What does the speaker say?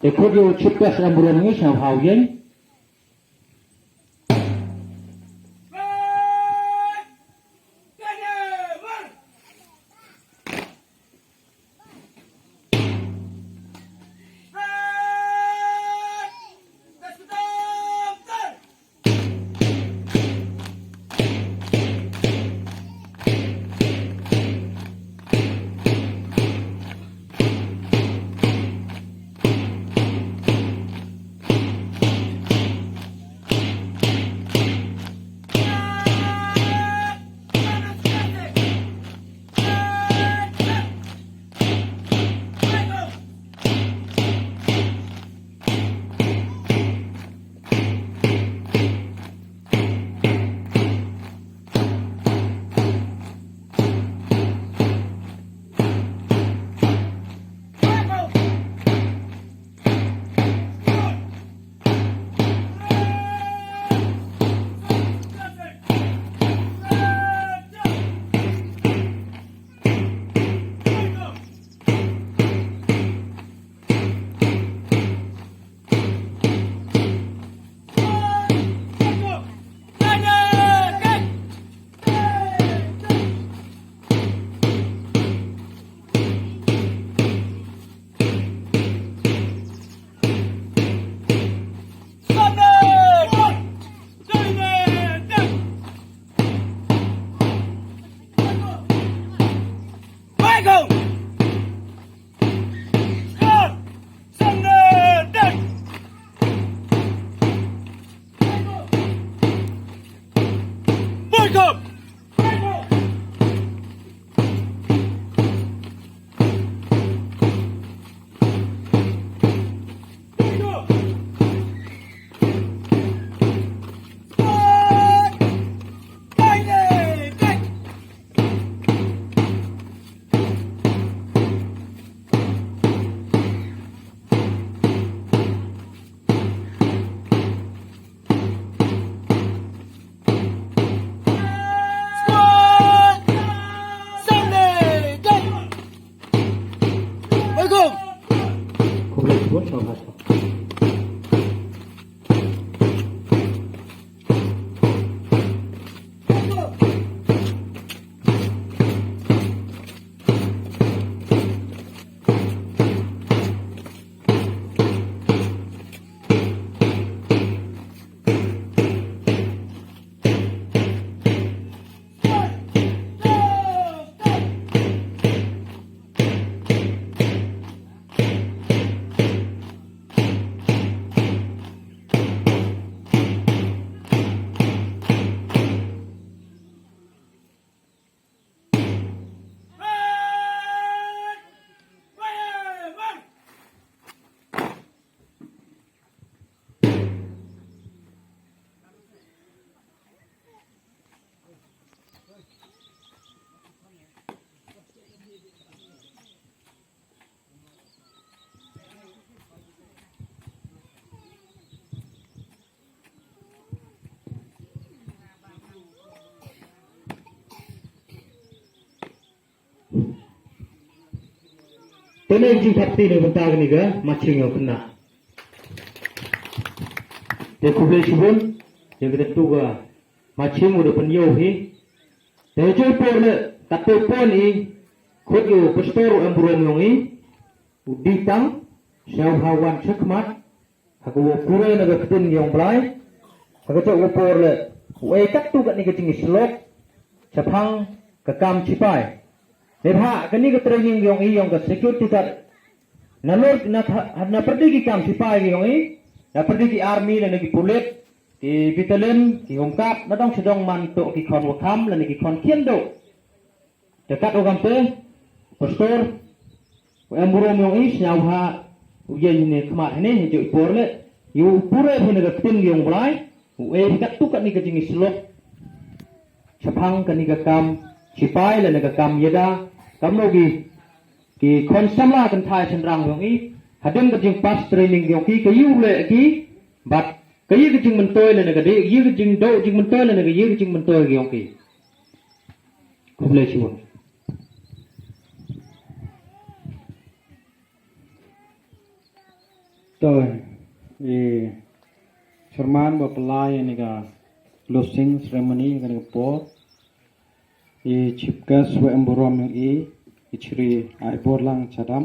để khôi yêu chụp các em buồn nghĩ sao hào yên Tene jing thapti ne bantag ni ga maching yo kena. Te kubel shibun yang kita tu ga maching udah penyo hi. Te joy por le tape pon i khod yo pastor amburon yong i udi tang shaw hawan chakmat hago pura na ga ktin yong blai hago to por le we kat tu ga ni ga jing slok chapang ka kam chipai Lebha kani ka training yung iyong ka security ka nalor na pergi ki kam sipai yung na pergi ki army na nagi pulit ki battalion ki hongkap na dong sedong man to ki kon wakam la nagi kon kiendo dekat ogam te pastor emburom yung is nyaw ha uyen ni kmat ni hijo porle yu pure phine ka tin yung blai u e kat tu ka ni ka jing slok chapang kani ka kam sipai la naga kam yeda kam logi ki kon samla kan thai chen rang yong i hadeng ka jing pas training yong ki ka yu le ki bat ka yi ka jing man toy la naga de yi ka jing do jing man toy la naga yi ka jing man toy yong ki ko le chi won Tôi Sherman bapalai ni ka closing ceremony ka ni po chief guest wa emburom yung ichri ai bor lang chadam